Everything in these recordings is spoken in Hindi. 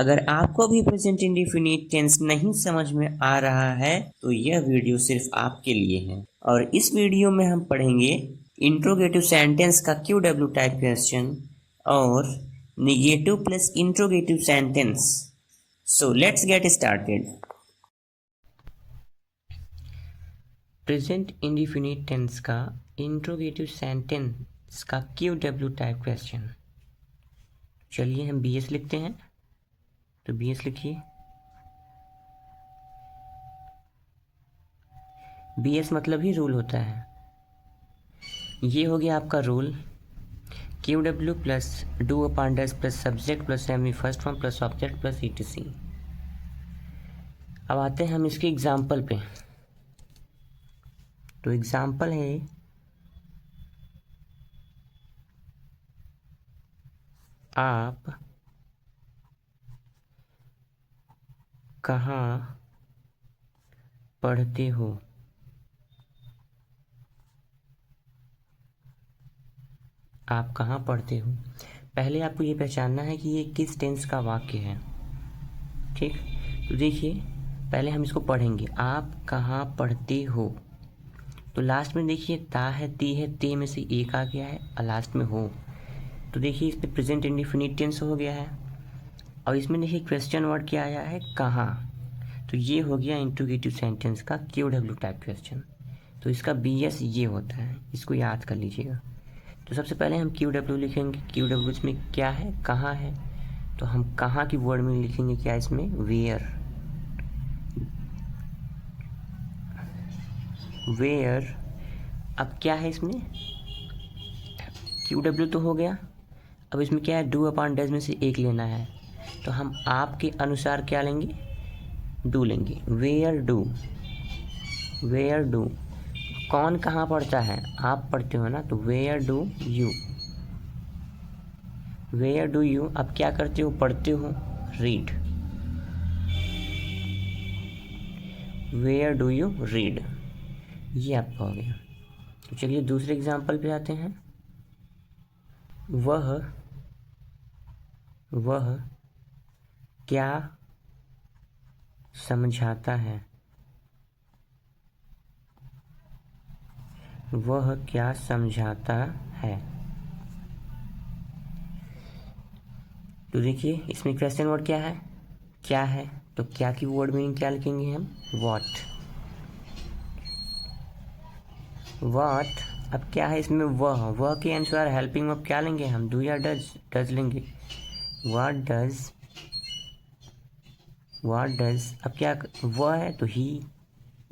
अगर आपको भी प्रेजेंट इंडेफिनिट टेंस नहीं समझ में आ रहा है तो यह वीडियो सिर्फ आपके लिए है। और इस वीडियो में हम पढ़ेंगे इंट्रोगेटिव सेंटेंस का क्यू टाइप क्वेश्चन और negative plus interrogative sentence. So let's get started. Present indefinite tense का इंट्रोगेटिव सेंटेंस का क्यू टाइप क्वेश्चन। चलिए हम बी एस लिखते हैं, तो बी एस लिखिए। बी एस मतलब ही रूल होता है। ये हो गया आपका rule, Q W plus do upon does plus subject plus semi first form plus object plus ETC. अब आते हैं हम इसके एग्जाम्पल पे। तो एग्जाम्पल है आप कहाँ पढ़ते हो। आप कहाँ पढ़ते हो। पहले आपको ये पहचानना है कि ये किस टेंस का वाक्य है। ठीक, तो देखिए पहले हम इसको पढ़ेंगे। आप कहाँ पढ़ते हो, तो लास्ट में देखिए ता है, ती है, ते में से एक आ गया है और लास्ट में हो। तो देखिए इस पर प्रेजेंट इंडेफिनिट टेंस हो गया है। और इसमें देखिए क्वेश्चन वर्ड क्या आया है, कहाँ। तो ये हो गया इंट्रोगेटिव सेंटेंस का क्यू टाइप क्वेश्चन। तो इसका बी एस ये होता है, इसको याद कर लीजिएगा। तो सबसे पहले हम क्यू लिखेंगे। क्यू इसमें क्या है, कहाँ है। तो हम कहाँ की वर्ड में लिखेंगे क्या, इसमें वेयर। वेयर अब क्या है इसमें, क्यू तो हो गया। अब इसमें क्या है, डू अपॉन डज में से एक लेना है। तो हम आपके अनुसार क्या लेंगे, डू लेंगे। Where do, where do. कौन कहाँ पढ़ता है, आप पढ़ते हो ना, तो where do you. Where do you अब क्या करते हो, पढ़ते हो, read. Where do you read, ये आपका हो गया। तो चलिए दूसरे एग्जाम्पल पे आते हैं। वह क्या समझाता है। वह क्या समझाता है। तो देखिए इसमें क्वेश्चन वर्ड क्या है। तो क्या की वर्ड मीनिंग क्या लिखेंगे हम, व्हाट। अब क्या है इसमें, वह के अनुसार हेल्पिंग वर्ब क्या लेंगे हम, डू या डज लेंगे। व्हाट डज अब क्या, वह है तो ही,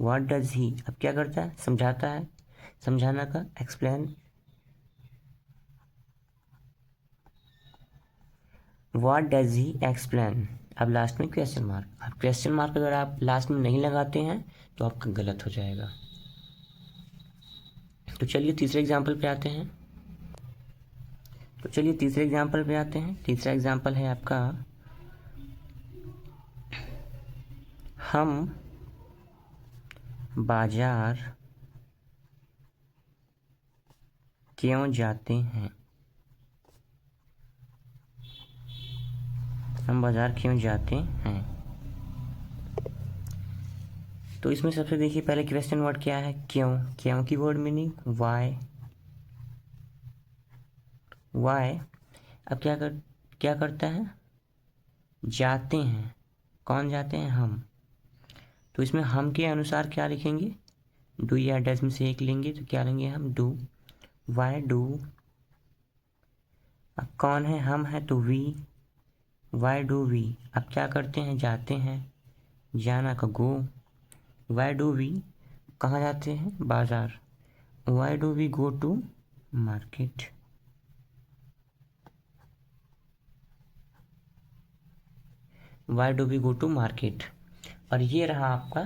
व्हाट डज ही अब क्या करता है, समझाता है, समझाना का explain. What does he explain. अब लास्ट में क्वेश्चन मार्क। अब क्वेश्चन मार्क अगर आप लास्ट में नहीं लगाते हैं तो आपका गलत हो जाएगा। तो चलिए तीसरे एग्जाम्पल पे आते हैं। तीसरा एग्जाम्पल है आपका, हम बाजार क्यों जाते हैं। हम बाजार क्यों जाते हैं। तो इसमें सबसे देखिए पहले क्वेश्चन वर्ड क्या है, क्यों की वर्ड मीनिंग वाई। अब क्या करता है, जाते हैं। कौन जाते हैं, हम। तो इसमें हम के अनुसार क्या लिखेंगे, डू या डज में से एक लेंगे। तो क्या लेंगे हम, डू। Why do. अब कौन है, हम है तो वी। वाई डू वी अब क्या करते हैं, जाते हैं, जाना का गो। वाई डू वी कहाँ जाते हैं, बाजार। Why do we go to market. Why do we go to market. और ये रहा आपका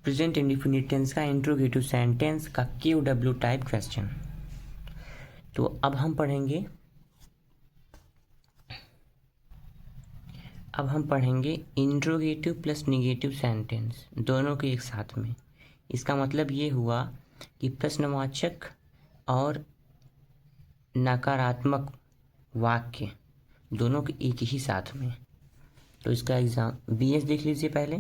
प्रेजेंट इंडेफिनिट टेंस का इंट्रोगेटिव सेंटेंस का क्यू टाइप क्वेश्चन। तो अब हम पढ़ेंगे इंट्रोगेटिव प्लस निगेटिव सेंटेंस दोनों के एक साथ में। इसका मतलब ये हुआ कि प्रश्नवाचक और नकारात्मक वाक्य दोनों के एक ही साथ में। तो इसका एग्जाम बी एस देख लीजिए पहले।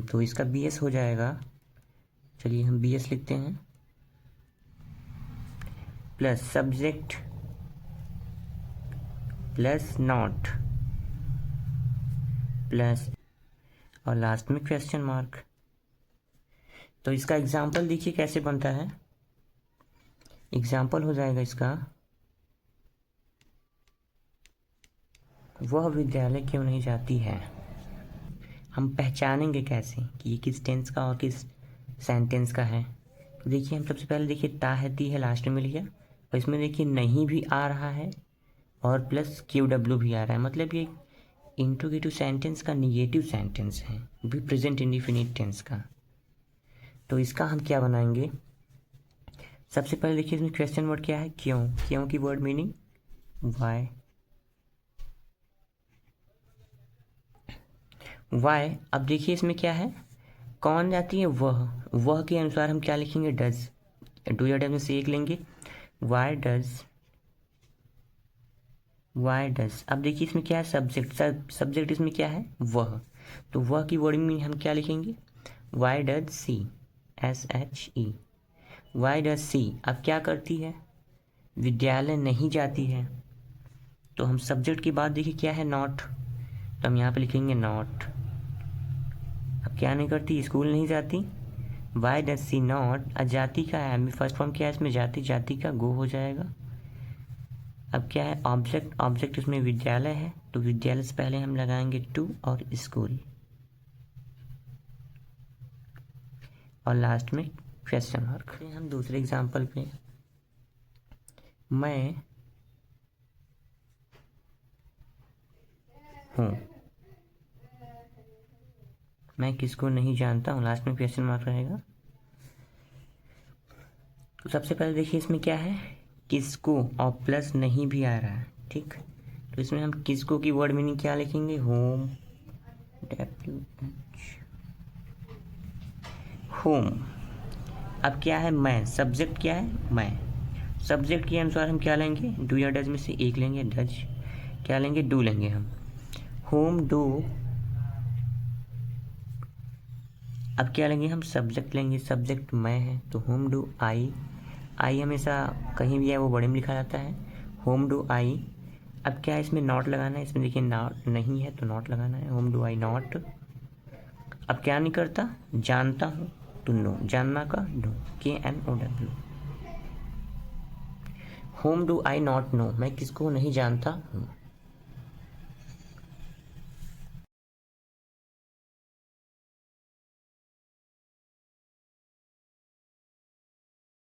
तो इसका बी एस हो जाएगा, चलिए हम बी एस लिखते हैं, plus subject plus not plus और लास्ट में क्वेश्चन मार्क। तो इसका एग्जाम्पल देखिए कैसे बनता है। एग्जाम्पल हो जाएगा इसका, वह विद्यालय क्यों नहीं जाती है। हम पहचानेंगे कैसे कि ये किस टेंस का और किस सेंटेंस का है। तो देखिए हम सबसे पहले देखिए ता है ती है लास्ट में लिया, और इसमें देखिए नहीं भी आ रहा है और प्लस क्यू डब्ल्यू भी आ रहा है, मतलब ये इंट्रोगेटिव सेंटेंस का निगेटिव सेंटेंस है, भी प्रेजेंट इंडिफिनिट टेंस का। तो इसका हम क्या बनाएंगे, सबसे पहले देखिए इसमें क्वेश्चन वर्ड क्या है, क्यों। क्यों की वर्ड मीनिंग वाई। वाई, अब देखिए इसमें क्या है, कौन जाती है, वह के अनुसार हम क्या लिखेंगे, डज। डू या डज में से एक लेंगे, वाई डज। वाई डज, अब देखिए इसमें क्या है, सब्जेक्ट। सब्जेक्ट इसमें क्या है, वह। तो वह की वर्ड में हम क्या लिखेंगे, why does she, SHE। Why does she, अब क्या करती है, विद्यालय नहीं जाती है। तो हम सब्जेक्ट की बात देखिए क्या है, नॉट। तो हम यहाँ पे लिखेंगे नॉट। अब क्या नहीं करती, स्कूल नहीं जाती। वाई डज सी नॉट, जाति का है, फर्स्ट फॉर्म क्या है इसमें, जाति। जाति का गो हो जाएगा। अब क्या है, ऑब्जेक्ट। ऑब्जेक्ट इसमें विद्यालय है, तो विद्यालय से पहले हम लगाएंगे टू और स्कूल, और लास्ट में क्वेश्चन मार्क। हम दूसरे एग्जाम्पल पे, मैं हूँ, मैं किसको नहीं जानता हूँ, लास्ट में क्वेश्चन मार्क रहेगा। तो सबसे पहले देखिए इसमें क्या है, किसको, और प्लस नहीं भी आ रहा है, ठीक। तो इसमें हम किसको की वर्ड मीनिंग क्या लिखेंगे, होम। होम। अब क्या है, मैं। सब्जेक्ट क्या है, मैं। सब्जेक्ट के अनुसार हम क्या लेंगे, डू या डज में से एक लेंगे, डज। क्या लेंगे, डू लेंगे हम। होम डू, अब क्या लेंगे हम, सब्जेक्ट लेंगे। सब्जेक्ट मैं है, तो होम डू आई। आई हमेशा कहीं भी है वो बड़े में लिखा जाता है, होम डू आई। अब क्या है, इसमें नॉट लगाना है, इसमें देखिए नॉट नहीं है तो नॉट लगाना है, होम डू आई नॉट। अब क्या नहीं करता, जानता हूँ, टू नो, जानना का know, KNOW। Whom do I not know, मैं किसको नहीं जानता हूँ।